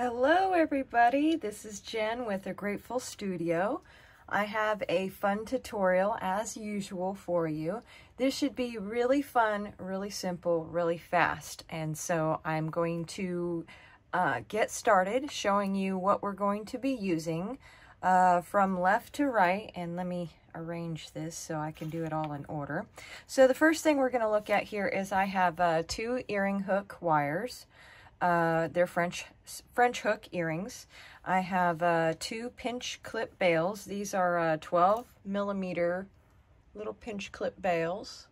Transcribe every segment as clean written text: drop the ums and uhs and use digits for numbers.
Hello everybody, this is Jen with A Grateful Studio. I have a fun tutorial as usual for you. This should be really fun, really simple, really fast. And so I'm going to get started showing you what we're going to be using from left to right. And let me arrange this so I can do it all in order. So the first thing we're going to look at here is I have 2 earring hook wires. They're French hook earrings. I have 2 pinch clip bails. These are 12 millimeter little pinch clip bails.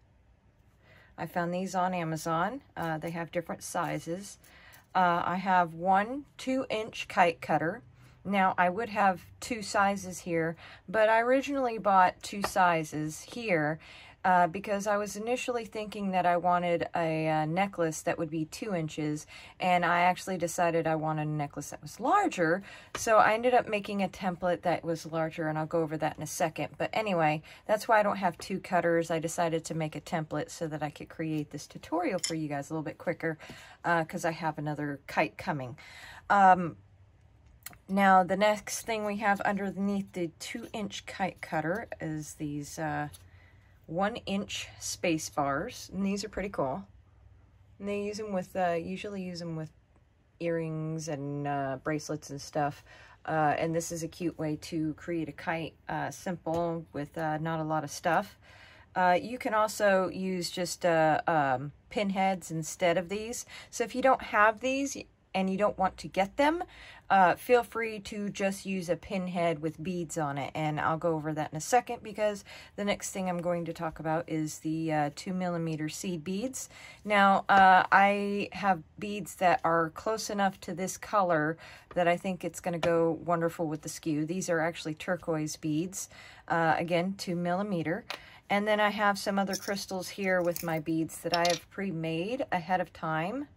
I found these on Amazon. They have different sizes. I have 1 2-inch kite cutter. Now I would have 2 sizes here, but I originally bought 2 sizes here because I was initially thinking that I wanted a necklace that would be 2 inches, and I actually decided I wanted a necklace that was larger, so I ended up making a template that was larger, and I'll go over that in a second. But anyway, that's why I don't have 2 cutters. I decided to make a template so that I could create this tutorial for you guys a little bit quicker because I have another kite coming. Now, the next thing we have underneath the 2-inch kite cutter is these 1-inch space bars, and these are pretty cool. And they use them with, usually use them with earrings and bracelets and stuff. And this is a cute way to create a kite, simple with not a lot of stuff. You can also use just pinheads instead of these. So if you don't have these and you don't want to get them, feel free to just use a pinhead with beads on it, and I'll go over that in a second because the next thing I'm going to talk about is the 2 millimeter seed beads. Now, I have beads that are close enough to this color that I think it's going to go wonderful with the skew. These are actually turquoise beads, again, 2 millimeter. And then I have some other crystals here with my beads that I have pre-made ahead of time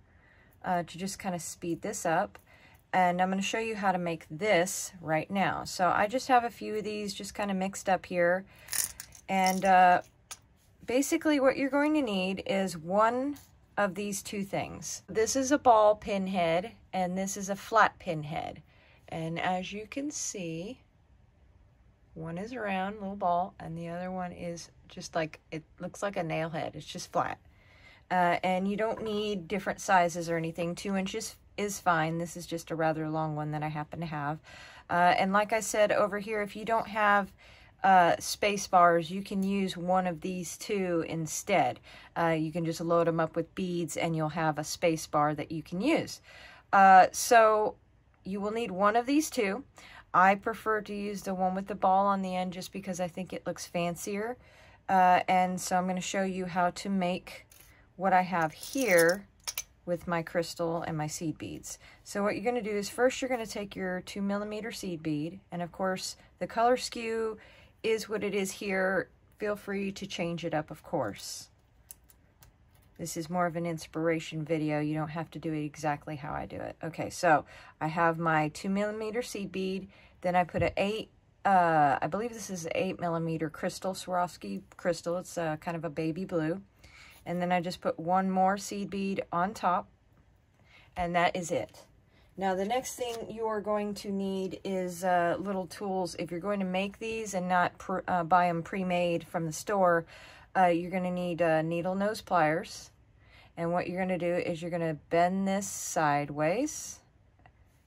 to just kind of speed this up. And I'm going to show you how to make this right now. So I just have a few of these just kind of mixed up here. And basically what you're going to need is one of these 2 things. This is a ball pinhead, and this is a flat pinhead. And as you can see, one is a round little ball, and the other one is just like, it looks like a nail head. It's just flat. And you don't need different sizes or anything. 2 inches is fine. This is just a rather long one that I happen to have. And like I said over here, if you don't have space bars, you can use one of these 2 instead. You can just load them up with beads and you'll have a space bar that you can use. So you will need one of these 2. I prefer to use the one with the ball on the end just because I think it looks fancier. And so I'm going to show you how to make what I have here with my crystal and my seed beads. So what you're going to do is first you're going to take your 2 millimeter seed bead, and of course the color skew is what it is here. Feel free to change it up, of course. This is more of an inspiration video. You don't have to do it exactly how I do it. Okay, so I have my 2 millimeter seed bead, then I put a I believe this is an 8 millimeter crystal, Swarovski crystal. It's kind of a baby blue. And then I just put one more seed bead on top, and that is it. Now the next thing you are going to need is little tools. If you're going to make these and not buy them pre-made from the store, you're going to need needle nose pliers. And what you're going to do is you're going to bend this sideways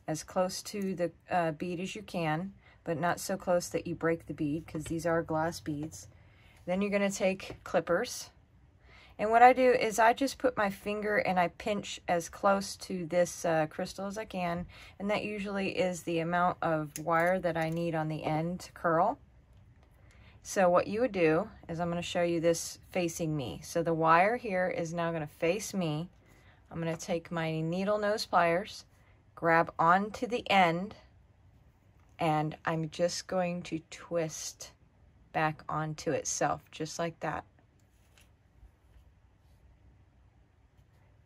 as close to the bead as you can, but not so close that you break the bead because these are glass beads. Then you're going to take clippers. And what I do is I just put my finger and I pinch as close to this crystal as I can. And that usually is the amount of wire that I need on the end to curl. So what you would do is I'm going to show you this facing me. So the wire here is now going to face me. I'm going to take my needle nose pliers, grab onto the end, and I'm just going to twist back onto itself, just like that.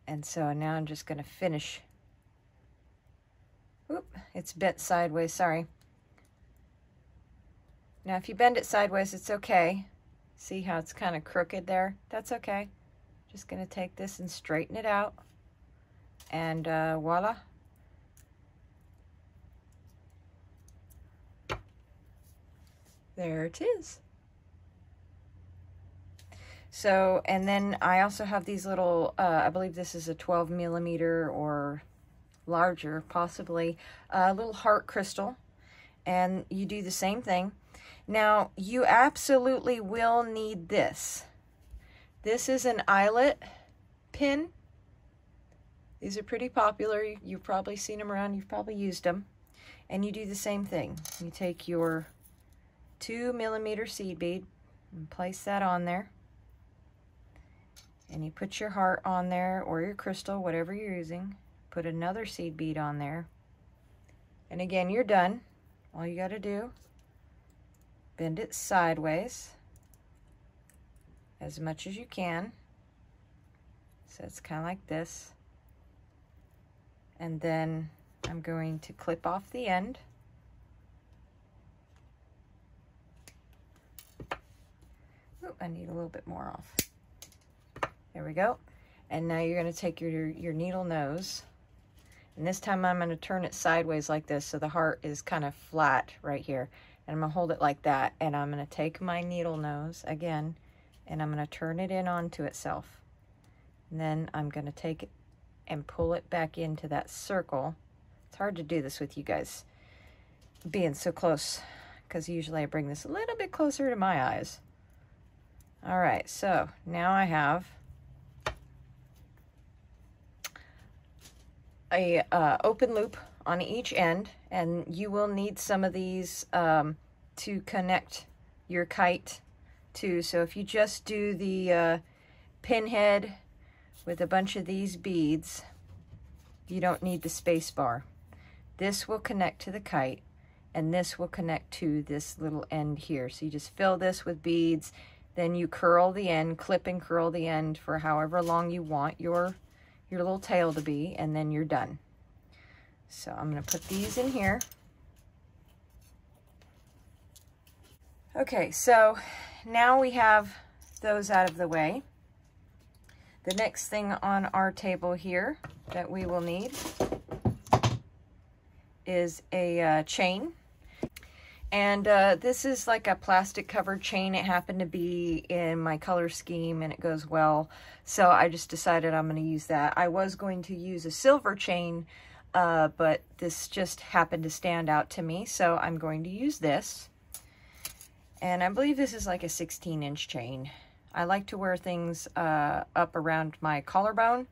And so now I'm just going to finish. Oop, it's bent sideways, sorry. Now if you bend it sideways, it's okay. See how it's kind of crooked there? That's okay. Just going to take this and straighten it out. And voila. There it is. So, and then I also have these little, I believe this is a 12 millimeter or larger, possibly, little heart crystal. And you do the same thing. Now, you absolutely will need this. This is an eyelet pin. These are pretty popular. You've probably seen them around. You've probably used them. And you do the same thing. You take your 2 millimeter seed bead and place that on there. And you put your heart on there, or your crystal, whatever you're using. Put another seed bead on there. And again, you're done. All you got to do, bend it sideways as much as you can. So it's kind of like this. And then I'm going to clip off the end. Oh, I need a little bit more off. There we go. And now you're going to take your needle nose, and this time I'm going to turn it sideways like this, so the heart is kind of flat right here. And I'm going to hold it like that, and I'm going to take my needle nose again, and I'm going to turn it in onto itself. And then I'm going to take it and pull it back into that circle. It's hard to do this with you guys being so close, because usually I bring this a little bit closer to my eyes. All right, so now I have a open loop on each end, and you will need some of these to connect your kite to. So if you just do the pinhead with a bunch of these beads, you don't need the space bar. This will connect to the kite, and this will connect to this little end here. So you just fill this with beads, then you curl the end, clip and curl the end for however long you want your little tail to be, and then you're done. So I'm going to put these in here. Okay, so now we have those out of the way. The next thing on our table here that we will need is a chain. And this is like a plastic covered chain. It happened to be in my color scheme and it goes well. So I just decided I'm going to use that. I was going to use a silver chain, but this just happened to stand out to me. So I'm going to use this. And I believe this is like a 16-inch chain. I like to wear things up around my collarbone.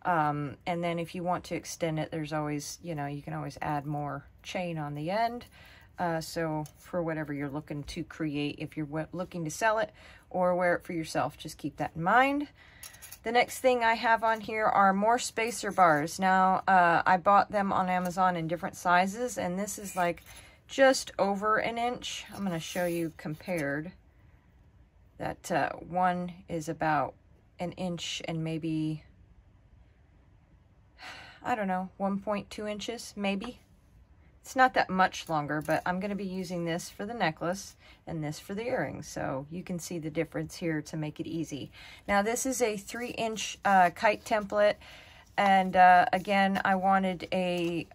And then if you want to extend it, there's always, you know, you can always add more chain on the end. So for whatever you're looking to create, if you're looking to sell it or wear it for yourself, just keep that in mind. The next thing I have on here are more spacer bars. Now, I bought them on Amazon in different sizes, and this is like just over an inch. I'm going to show you compared. That one is about an inch and maybe, I don't know, 1.2 inches, maybe. It's not that much longer, but I'm going to be using this for the necklace and this for the earrings. So you can see the difference here to make it easy. Now this is a 3-inch kite template. And again, I wanted a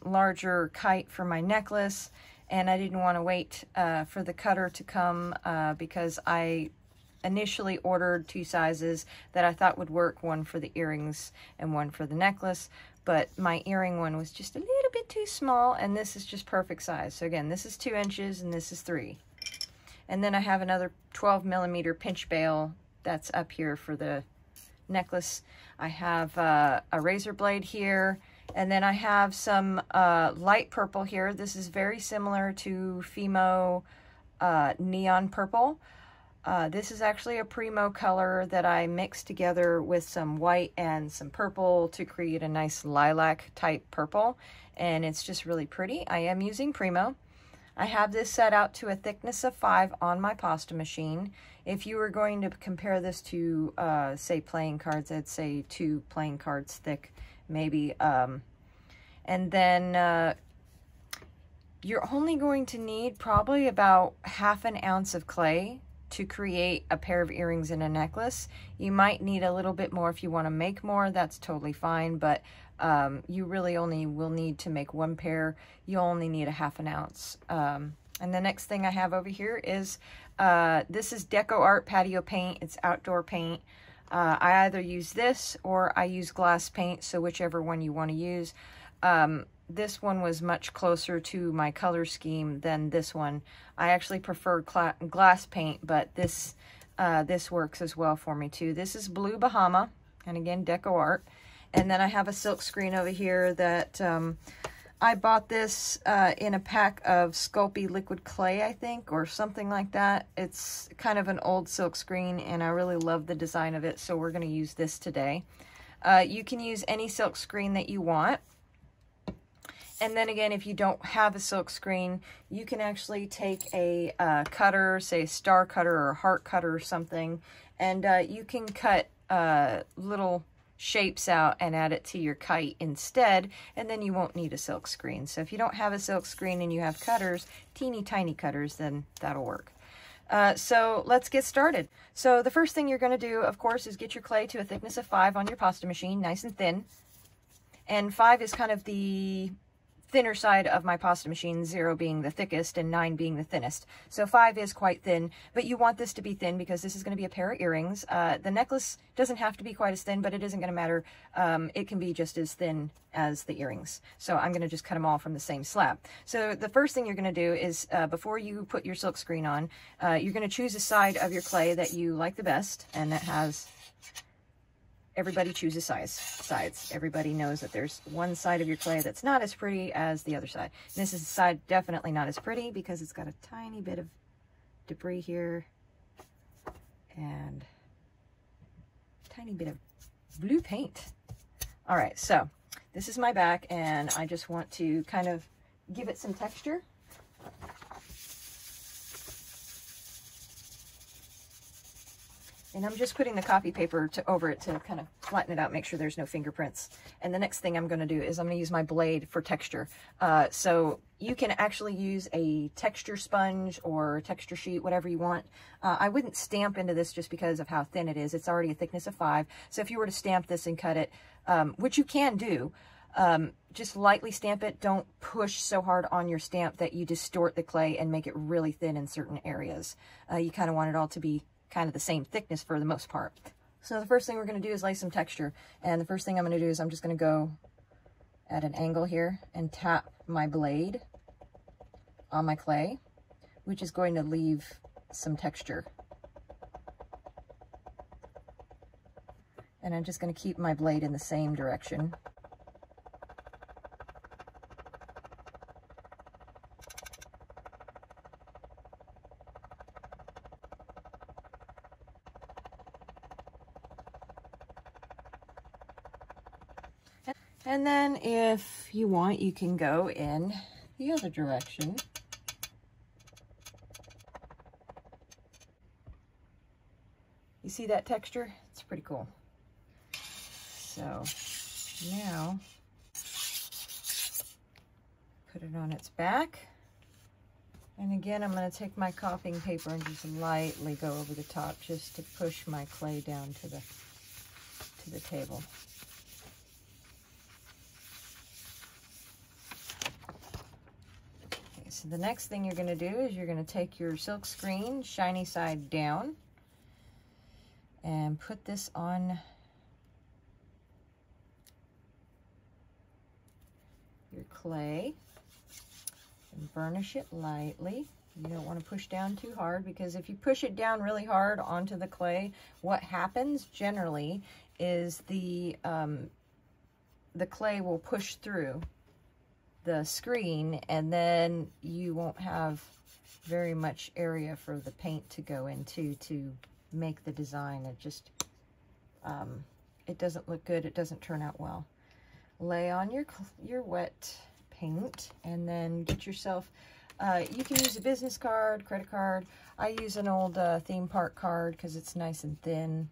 larger kite for my necklace. And I didn't want to wait for the cutter to come because I initially ordered 2 sizes that I thought would work, one for the earrings and one for the necklace. But my earring one was just a little bit too small, and this is just perfect size. So again, this is 2 inches and this is 3. And then I have another 12 millimeter pinch bail that's up here for the necklace. I have a razor blade here, and then I have some light purple here. This is very similar to Fimo neon purple. This is actually a Primo color that I mixed together with some white and some purple to create a nice lilac type purple, and it's just really pretty. I am using Primo. I have this set out to a thickness of 5 on my pasta machine. If you were going to compare this to, say, playing cards, I'd say 2 playing cards thick, maybe. And then you're only going to need probably about ½ an ounce of clay to create a pair of earrings and a necklace. You might need a little bit more if you want to make more. That's totally fine, but you really only will need to make 1 pair. You only need ½ an ounce And the next thing I have over here is, this is DecoArt patio paint. It's outdoor paint. I either use this or I use glass paint, so whichever one you want to use. This one was much closer to my color scheme than this one. I actually prefer glass paint, but this works as well for me too. This is Blue Bahama, and again, DecoArt. And then I have a silk screen over here that I bought this in a pack of Sculpey liquid clay, I think, or something like that. It's kind of an old silk screen, and I really love the design of it, so we're going to use this today. You can use any silk screen that you want. And then again, if you don't have a silk screen, you can actually take a cutter, say a star cutter or a heart cutter or something, and you can cut little shapes out and add it to your kite instead, and then you won't need a silk screen. So if you don't have a silk screen and you have cutters, teeny tiny cutters, then that'll work. So let's get started. So the first thing you're going to do, of course, is get your clay to a thickness of 5 on your pasta machine, nice and thin. And 5 is kind of the thinner side of my pasta machine, 0 being the thickest and 9 being the thinnest. So 5 is quite thin, but you want this to be thin because this is going to be a pair of earrings. The necklace doesn't have to be quite as thin, but it isn't going to matter. It can be just as thin as the earrings. So I'm going to just cut them all from the same slab. So the first thing you're going to do is, before you put your silk screen on, you're going to choose a side of your clay that you like the best, and that has... Everybody chooses sides. Everybody knows that there's one side of your clay that's not as pretty as the other side. And this is the side definitely not as pretty because it's got a tiny bit of debris here and a tiny bit of blue paint. All right, so this is my back, and I just want to kind of give it some texture. And I'm just putting the copy paper over it to kind of flatten it out, make sure there's no fingerprints. And the next thing I'm going to do is I'm going to use my blade for texture. So you can actually use a texture sponge or texture sheet, whatever you want. I wouldn't stamp into this just because of how thin it is. It's already a thickness of 5. So if you were to stamp this and cut it, which you can do, just lightly stamp it. Don't push so hard on your stamp that you distort the clay and make it really thin in certain areas. You kind of want it all to be kind of the same thickness for the most part. So the first thing we're going to do is lay some texture, and the first thing I'm going to do is I'm just going to go at an angle here and tap my blade on my clay, which is going to leave some texture. And I'm just going to keep my blade in the same direction. And then if you want, you can go in the other direction. You see that texture? It's pretty cool. So now put it on its back. And again, I'm going to take my copying paper and just lightly go over the top just to push my clay down to the table. So the next thing you're going to do is you're going to take your silk screen, shiny side down, and put this on your clay and burnish it lightly. You don't want to push down too hard, because if you push it down really hard onto the clay, what happens generally is the clay will push through the screen, and then you won't have very much area for the paint to go into to make the design. It just it doesn't look good. It doesn't turn out well. Lay on your wet paint, and then get yourself you can use a business card, credit card. I use an old theme park card because it's nice and thin.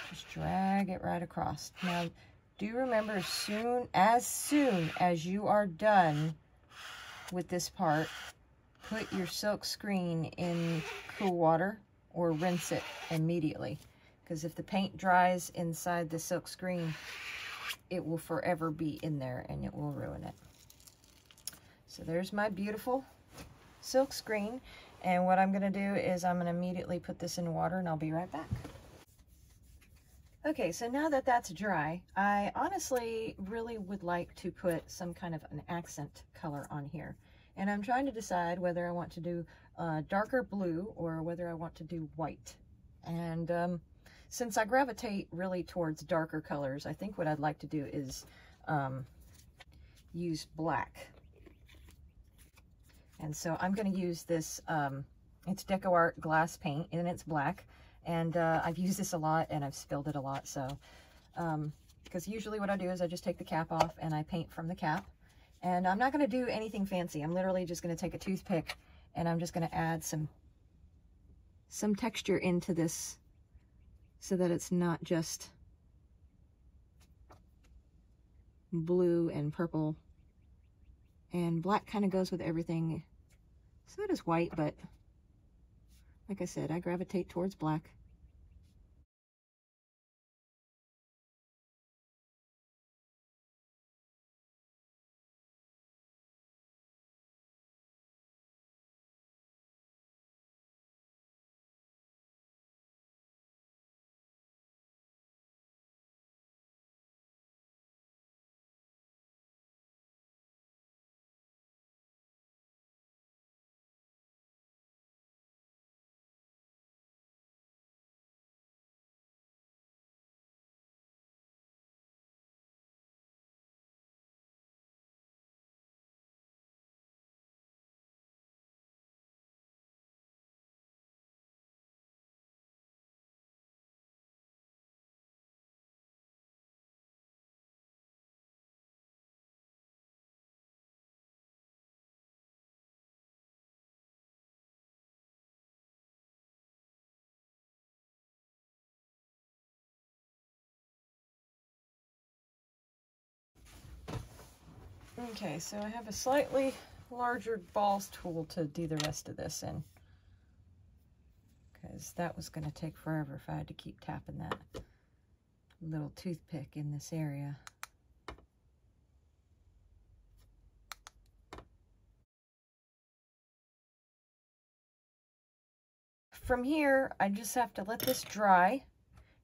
Just drag it right across. Now, do remember, as soon as you are done with this part, put your silk screen in cool water or rinse it immediately. Because if the paint dries inside the silk screen, it will forever be in there and it will ruin it. So there's my beautiful silk screen. And what I'm going to do is I'm going to immediately put this in water, and I'll be right back. Okay, so now that that's dry, I honestly really would like to put some kind of an accent color on here. And I'm trying to decide whether I want to do darker blue or whether I want to do white. And since I gravitate really towards darker colors, I think what I'd like to do is use black. And so I'm going to use this, it's DecoArt glass paint, and it's black. And I've used this a lot, and I've spilled it a lot. So, because usually what I do is I just take the cap off and I paint from the cap. And I'm not going to do anything fancy. I'm literally just going to take a toothpick and I'm just going to add some texture into this so that it's not just blue and purple. And black kind of goes with everything. So does white, but like I said, I gravitate towards black. Okay, so I have a slightly larger balls tool to do the rest of this in, because that was going to take forever if I had to keep tapping that little toothpick in this area. From here, I just have to let this dry,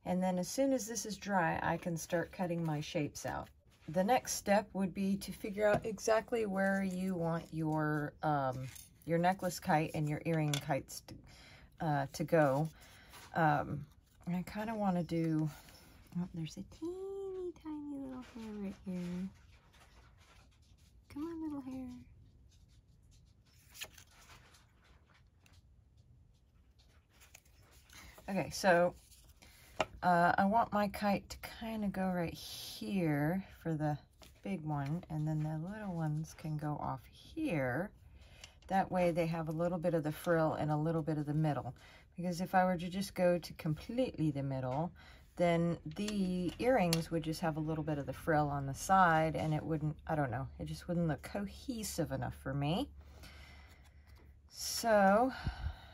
and then as soon as this is dry, I can start cutting my shapes out. The next step would be to figure out exactly where you want your necklace kite and your earring kites to go. I kind of want to do, oh, there's a teeny tiny little hair right here. Come on, little hair. Okay, so I want my kite to kind of go right here for the big one, and then the little ones can go off here. That way they have a little bit of the frill and a little bit of the middle. Because if I were to just go to completely the middle, then the earrings would just have a little bit of the frill on the side, and it wouldn't, I don't know, it just wouldn't look cohesive enough for me. So,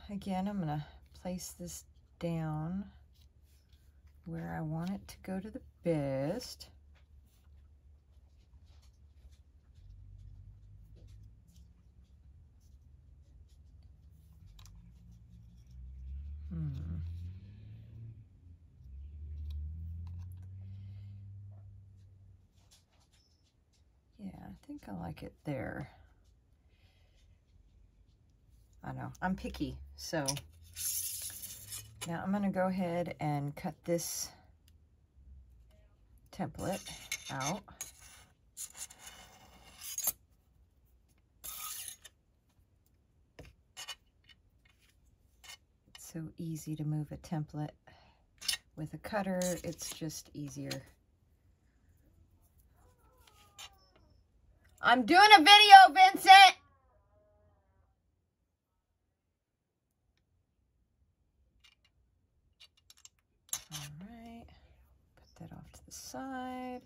again, I'm going to place this down where I want it to go to the best. Yeah, I think I like it there. I know, I'm picky, so now I'm going to go ahead and cut this template out. It's so easy to move a template. With a cutter, it's just easier. I'm doing a video, Vincent! Alright, put that off to the side.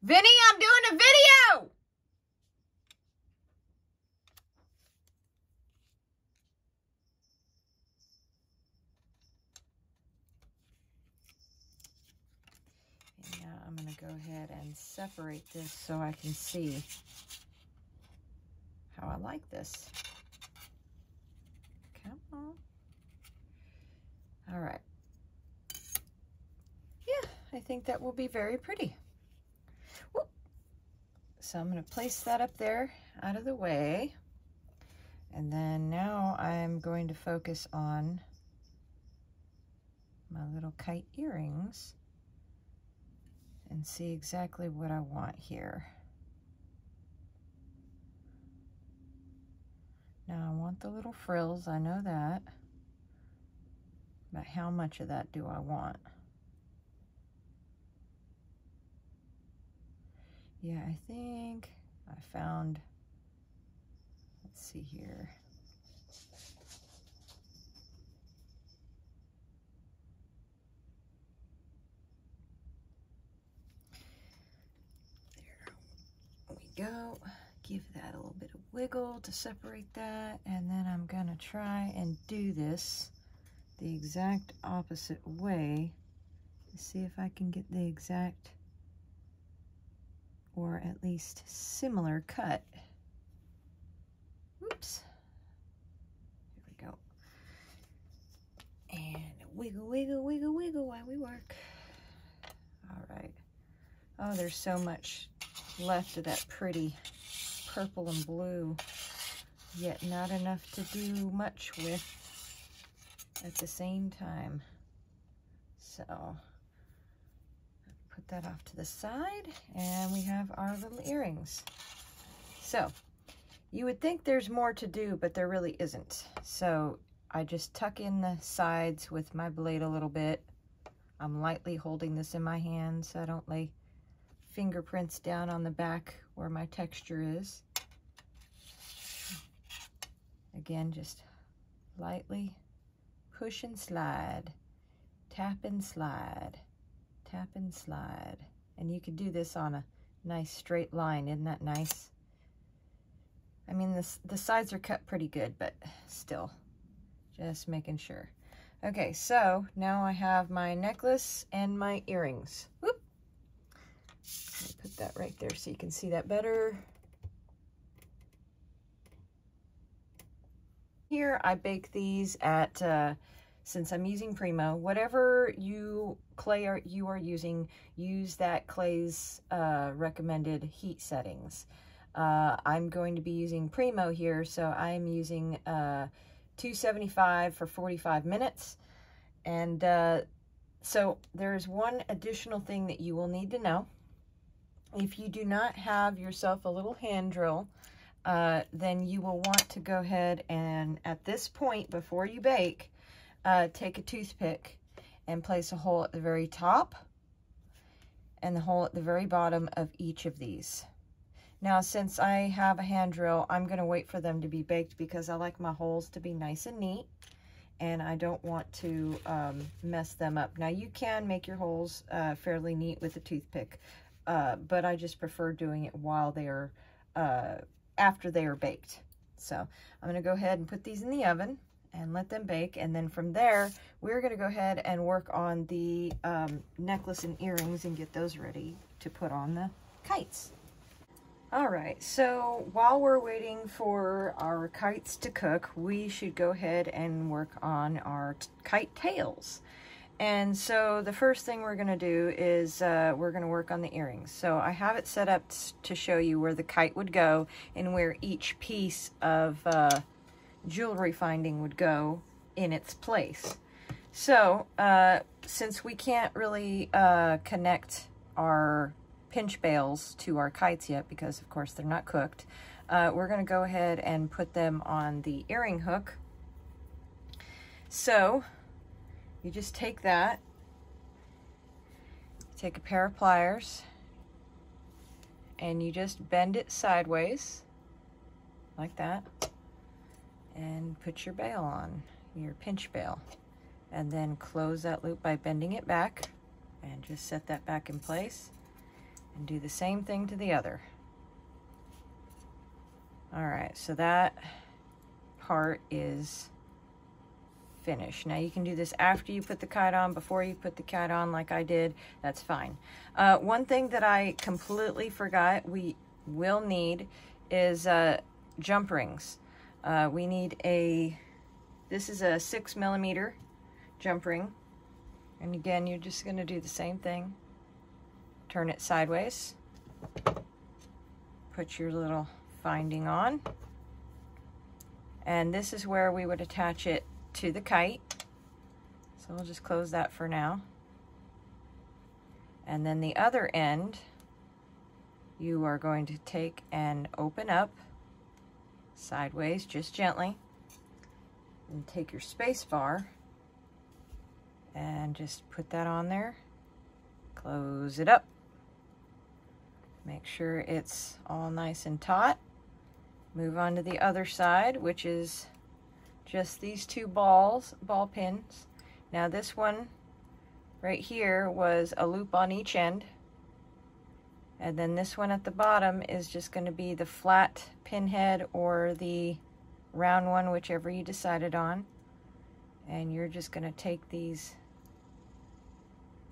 Vinny, I'm doing a video! And now I'm going to go ahead and separate this so I can see how I like this. Come on. All right. Yeah, I think that will be very pretty. Whoop. So I'm going to place that up there out of the way. And then now I'm going to focus on my little kite earrings and see exactly what I want here. Now I want the little frills, I know that, but how much of that do I want? Yeah, I think I found, let's see here. There we go. Give that a little bit of wiggle to separate that, and then I'm gonna try and do this the exact opposite way to see if I can get the exact, or at least similar cut. Oops. Here we go. And wiggle, wiggle, wiggle, wiggle while we work. All right. Oh, there's so much left of that pretty purple and blue, yet not enough to do much with at the same time. So put that off to the side, and we have our little earrings. So you would think there's more to do, but there really isn't. So I just tuck in the sides with my blade a little bit. I'm lightly holding this in my hand so I don't lay fingerprints down on the back where my texture is. Again, just lightly push and slide, tap and slide, tap and slide. And you could do this on a nice straight line. Isn't that nice? I mean, the sides are cut pretty good, but still, just making sure. Okay, so now I have my necklace and my earrings. Whoop. Let me put that right there so you can see that better. Here I bake these at, since I'm using Primo, whatever clay you are using, use that clay's recommended heat settings. I'm going to be using Primo here, so I'm using 275 for 45 minutes. And so there's one additional thing that you will need to know. If you do not have yourself a little hand drill, then you will want to go ahead and at this point before you bake, take a toothpick and place a hole at the very top and the hole at the very bottom of each of these. Now, since I have a hand drill, I'm going to wait for them to be baked because I like my holes to be nice and neat, and I don't want to mess them up. Now, you can make your holes fairly neat with a toothpick, but I just prefer doing it while they are, after they are baked. So I'm going to go ahead and put these in the oven and let them bake, and then from there, we're going to go ahead and work on the necklace and earrings and get those ready to put on the kites. All right, so while we're waiting for our kites to cook, we should go ahead and work on our kite tails. And so the first thing we're gonna do is we're gonna work on the earrings. So I have it set up to show you where the kite would go and where each piece of jewelry finding would go in its place. So since we can't really connect our pinch bails to our kites yet, because of course they're not cooked, we're going to go ahead and put them on the earring hook. So you just take that, take a pair of pliers, and you just bend it sideways like that and put your bail on, your pinch bail, and then close that loop by bending it back and just set that back in place. And do the same thing to the other. All right, so that part is finish. Now you can do this after you put the kite on, before you put the kite on like I did, that's fine. One thing that I completely forgot we will need is jump rings. We need this is a 6mm jump ring. And again, you're just gonna do the same thing. Turn it sideways. Put your little finding on. And this is where we would attach it to the kite. So we'll just close that for now. And then the other end, you are going to take and open up sideways, just gently, and take your space bar and just put that on there. Close it up. Make sure it's all nice and taut. Move on to the other side, which is just these two ball pins. Now this one right here was a loop on each end. And then this one at the bottom is just going to be the flat pinhead or the round one, whichever you decided on. And you're just going to take these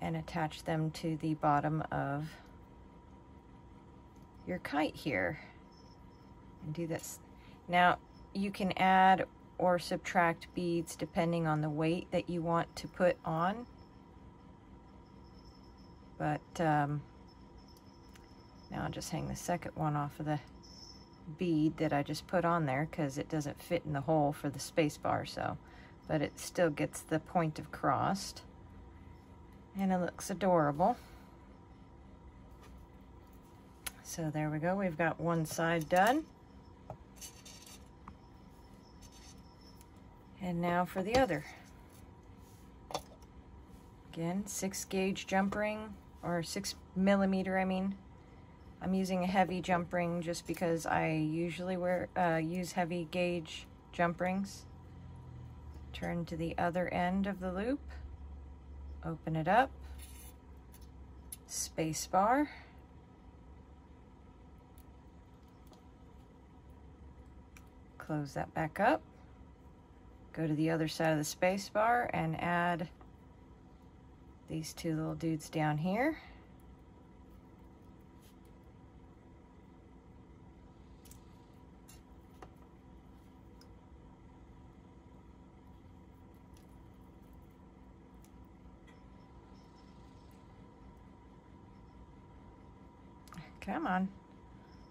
and attach them to the bottom of your kite here. And do this. Now you can add or subtract beads depending on the weight that you want to put on. But now I'll just hang the second one off of the bead that I just put on there because it doesn't fit in the hole for the space bar, so, but it still gets the point of crossed. And it looks adorable. So there we go, we've got one side done. And now for the other. Again, 6-gauge jump ring, or 6mm, I mean. I'm using a heavy jump ring just because I usually use heavy gauge jump rings. Turn to the other end of the loop. Open it up. Space bar. Close that back up. Go to the other side of the space bar and add these two little dudes down here. Come on.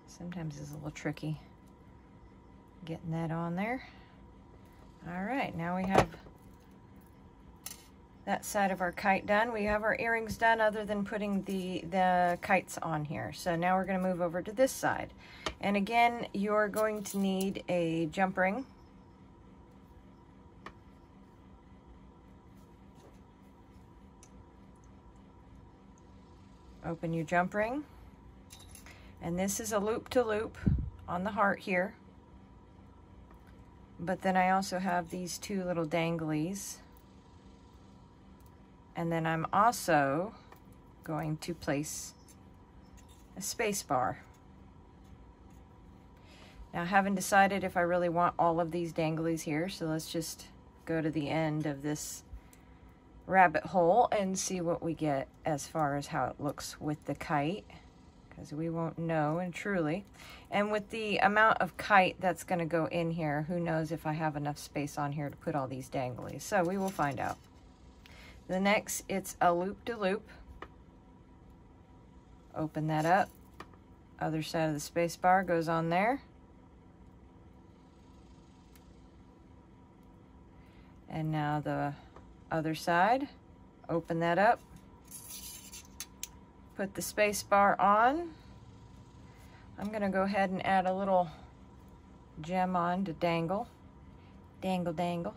Sometimes it's a little tricky getting that on there. All right, now we have that side of our kite done. We have our earrings done other than putting the kites on here. So now we're going to move over to this side. And again, you're going to need a jump ring. Open your jump ring. And this is a loop-to-loop on the heart here. But then I also have these two little danglies. And then I'm also going to place a space bar. Now I haven't decided if I really want all of these danglies here, so let's just go to the end of this rabbit hole and see what we get as far as how it looks with the kite, because we won't know, and truly. And with the amount of kite that's going to go in here, who knows if I have enough space on here to put all these danglies. So we will find out. The next, it's a loop-to-loop. Open that up. Other side of the space bar goes on there. And now the other side. Open that up. Put the space bar on. I'm going to go ahead and add a little gem on to dangle. Dangle, dangle.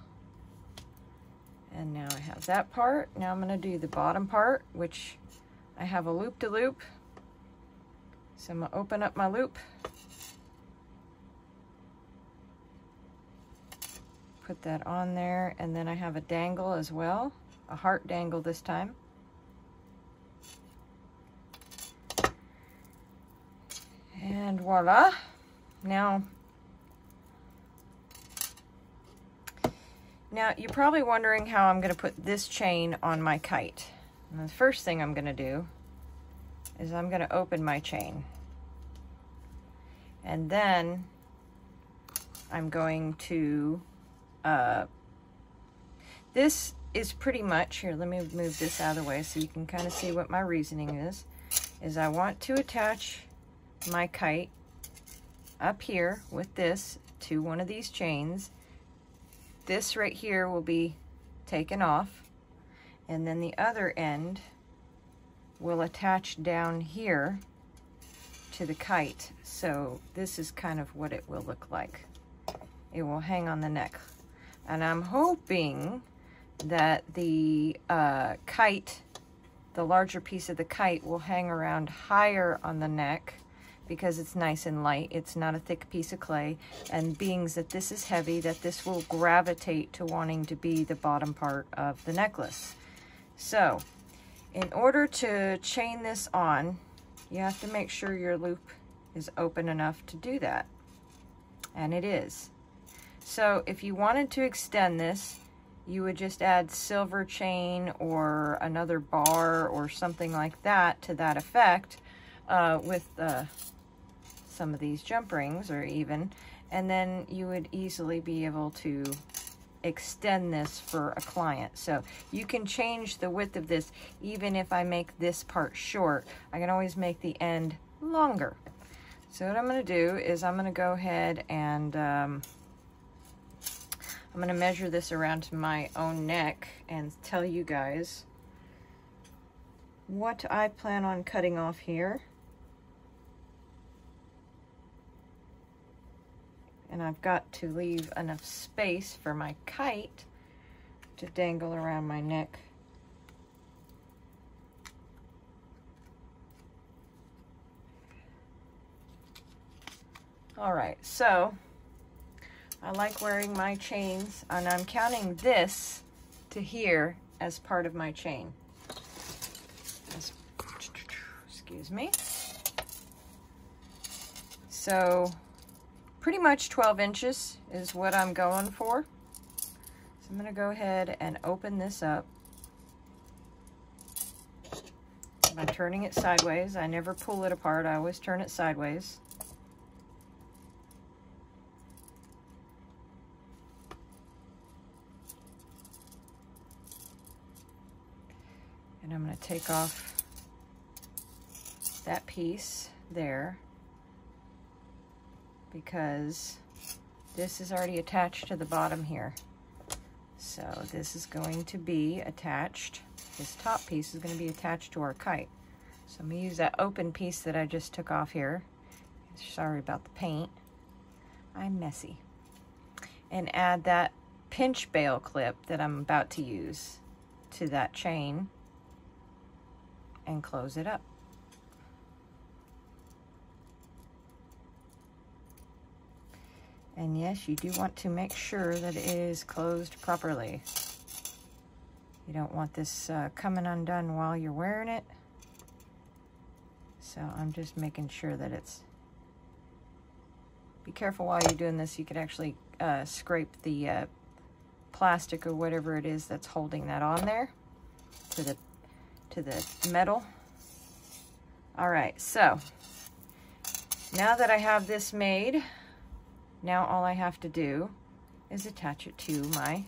And now I have that part. Now I'm going to do the bottom part, which I have a loop-to-loop. So I'm going to open up my loop. Put that on there, and then I have a dangle as well. A heart dangle this time. And voila. Now, Now, you're probably wondering how I'm going to put this chain on my kite. And the first thing I'm going to do is I'm going to open my chain. And then I'm going to, this is pretty much, here, let me move this out of the way so you can kind of see what my reasoning is I want to attach my kite up here with this to one of these chains. This right here will be taken off, and then the other end will attach down here to the kite. So this is kind of what it will look like. It will hang on the neck. And I'm hoping that the kite, the larger piece of the kite, will hang around higher on the neck because it's nice and light. It's not a thick piece of clay, and being that this is heavy, that this will gravitate to wanting to be the bottom part of the necklace. So in order to chain this on, you have to make sure your loop is open enough to do that, and it is. So if you wanted to extend this, you would just add silver chain or another bar or something like that to that effect with some of these jump rings or even, and then you would easily be able to extend this for a client. So you can change the width of this. Even if I make this part short, I can always make the end longer. So what I'm going to do is I'm going to go ahead and I'm going to measure this around to my own neck and tell you guys what I plan on cutting off here. And I've got to leave enough space for my kite to dangle around my neck. All right, so I like wearing my chains, and I'm counting this to here as part of my chain. Excuse me. So pretty much 12 inches is what I'm going for. So I'm going to go ahead and open this up by turning it sideways. I never pull it apart, I always turn it sideways. And I'm going to take off that piece there, because this is already attached to the bottom here. So this is going to be attached, this top piece is going to be attached to our kite. So I'm going to use that open piece that I just took off here. Sorry about the paint. I'm messy. And add that pinch bail clip that I'm about to use to that chain and close it up. And yes, you do want to make sure that it is closed properly. You don't want this coming undone while you're wearing it. So I'm just making sure that it's... Be careful while you're doing this. You could actually scrape the plastic or whatever it is that's holding that on there to the metal. All right, so now that I have this made, now all I have to do is attach it to my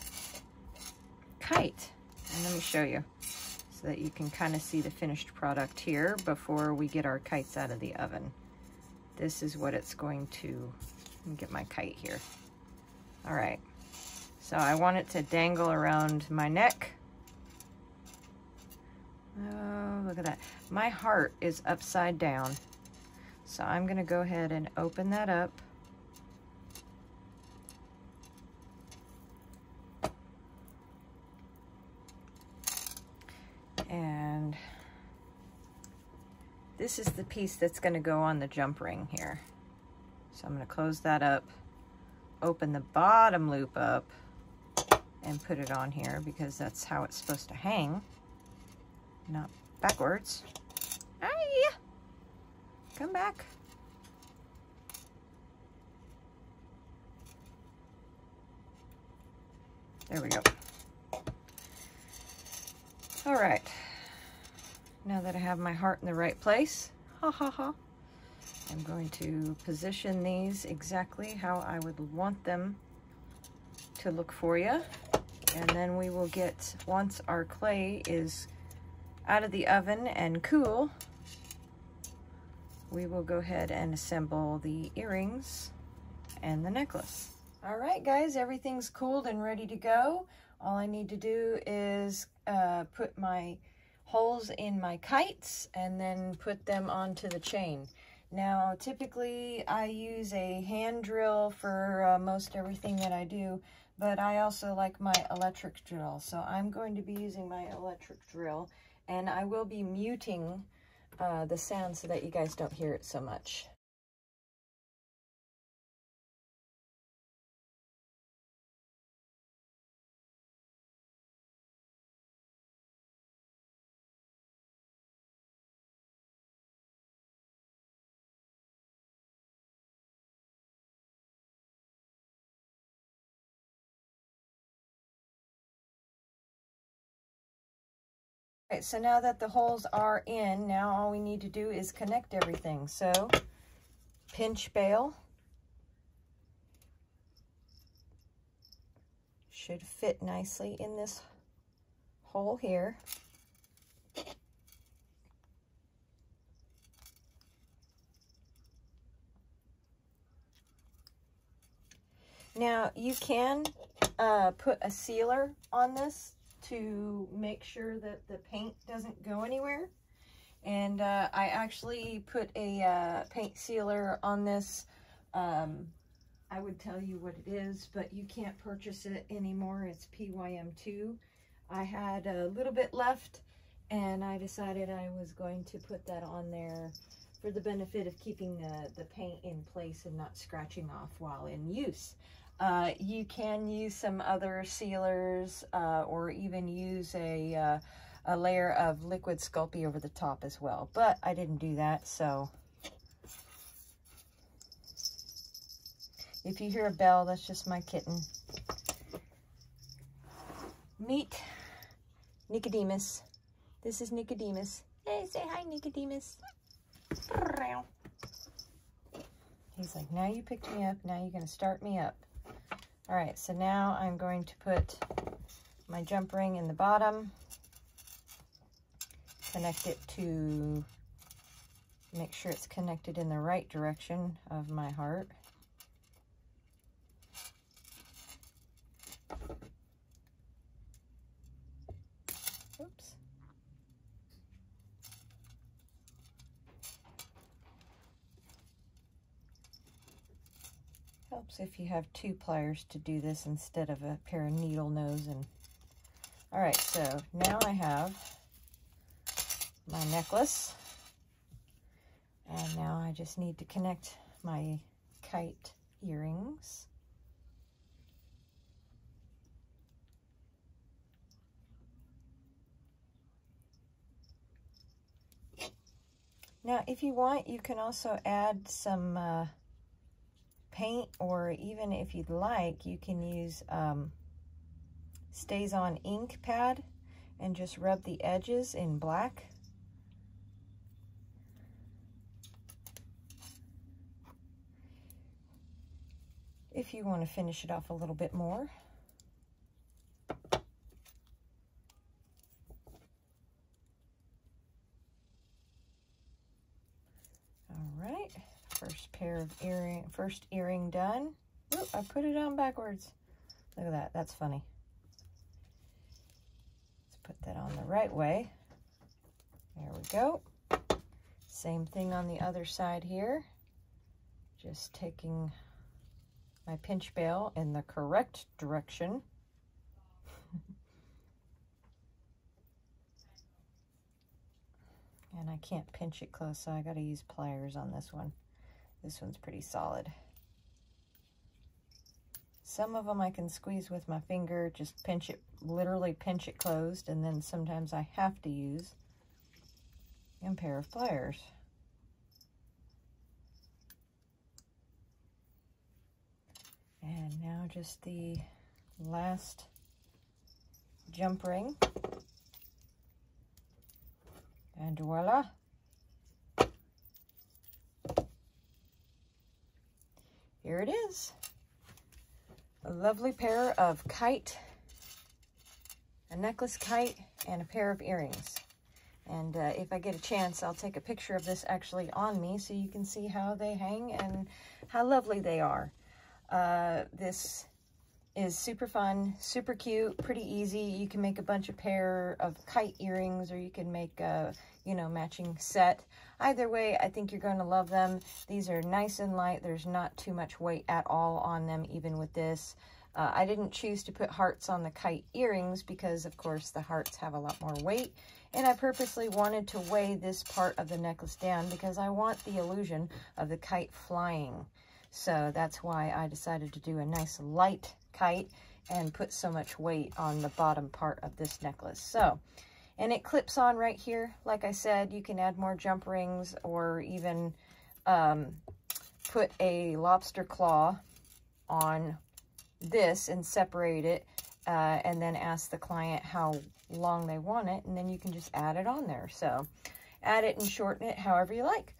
kite. And let me show you so that you can kind of see the finished product here before we get our kites out of the oven. This is what it's going to, let me get my kite here. All right, so I want it to dangle around my neck. Oh, look at that. My heart is upside down. So I'm gonna go ahead and open that up. And this is the piece that's going to go on the jump ring here. So I'm going to close that up, open the bottom loop up, and put it on here because that's how it's supposed to hang, not backwards. Hi! Come back. There we go. All right. Now that I have my heart in the right place, ha ha ha, I'm going to position these exactly how I would want them to look for you. And then we will get, once our clay is out of the oven and cool, we will go ahead and assemble the earrings and the necklace. All right, guys, everything's cooled and ready to go. All I need to do is put my holes in my kites and then put them onto the chain. Now, typically I use a hand drill for most everything that I do, but I also like my electric drill. So I'm going to be using my electric drill, and I will be muting the sound so that you guys don't hear it so much. Right, so now that the holes are in, now all we need to do is connect everything. So, pinch bail. Should fit nicely in this hole here. Now, you can put a sealer on this to make sure that the paint doesn't go anywhere. And I actually put a paint sealer on this. I would tell you what it is, but you can't purchase it anymore. It's PYM2. I had a little bit left, and I decided I was going to put that on there for the benefit of keeping the paint in place and not scratching off while in use. You can use some other sealers or even use a layer of liquid Sculpey over the top as well, but I didn't do that. So if you hear a bell, that's just my kitten. Meet Nicodemus. This is Nicodemus. Hey, say hi, Nicodemus. He's like, now you picked me up, now you're going to start me up. All right, so now I'm going to put my jump ring in the bottom, connect it to, make sure it's connected in the right direction of my heart. Oops. Helps if you have two pliers to do this instead of a pair of needle nose. And all right, so now I have my necklace, and now I just need to connect my kite earrings. Now, if you want, you can also add some paint, or even if you'd like, you can use Stays On ink pad and just rub the edges in black. If you want to finish it off a little bit more. All right, first earring done. Ooh, I put it on backwards. Look at that, that's funny. Let's put that on the right way. There we go. Same thing on the other side here. Just taking my pinch bail in the correct direction. And I can't pinch it close, so I gotta use pliers on this one. This one's pretty solid. Some of them I can squeeze with my finger, just pinch it, literally pinch it closed, and then sometimes I have to use a pair of pliers. And now just the last jump ring. And voila. Here it is. A lovely pair of kite, a necklace kite, and a pair of earrings. And if I get a chance, I'll take a picture of this actually on me so you can see how they hang and how lovely they are. This is super fun, super cute, pretty easy. You can make a bunch of pair of kite earrings, or you can make a, you know, matching set. Either way, I think you're going to love them. These are nice and light. There's not too much weight at all on them, even with this. I didn't choose to put hearts on the kite earrings because, of course, the hearts have a lot more weight. And I purposely wanted to weigh this part of the necklace down because I want the illusion of the kite flying. So that's why I decided to do a nice light kite and put so much weight on the bottom part of this necklace. So, and it clips on right here. Like I said, you can add more jump rings or even put a lobster claw on this and separate it and then ask the client how long they want it, and then you can just add it on there. So add it and shorten it however you like.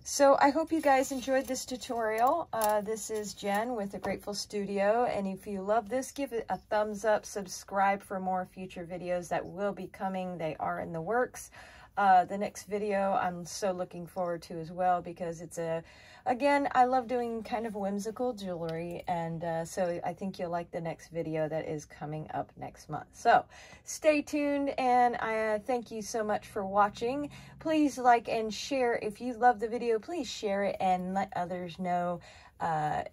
So I hope you guys enjoyed this tutorial. This is Jen with the Grateful Studio, and if you love this, give it a thumbs up, subscribe for more future videos that will be coming. They are in the works. The next video I'm so looking forward to as well, because it's again, I love doing kind of whimsical jewelry, and so I think you'll like the next video that is coming up next month. So stay tuned, and I thank you so much for watching. Please like and share. If you love the video, please share it and let others know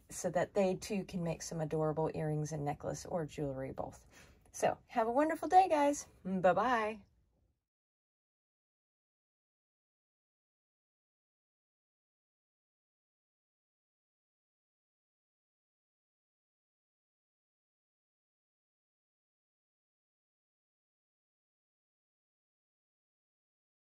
so that they too can make some adorable earrings and necklace or jewelry, both. So have a wonderful day, guys. Bye-bye.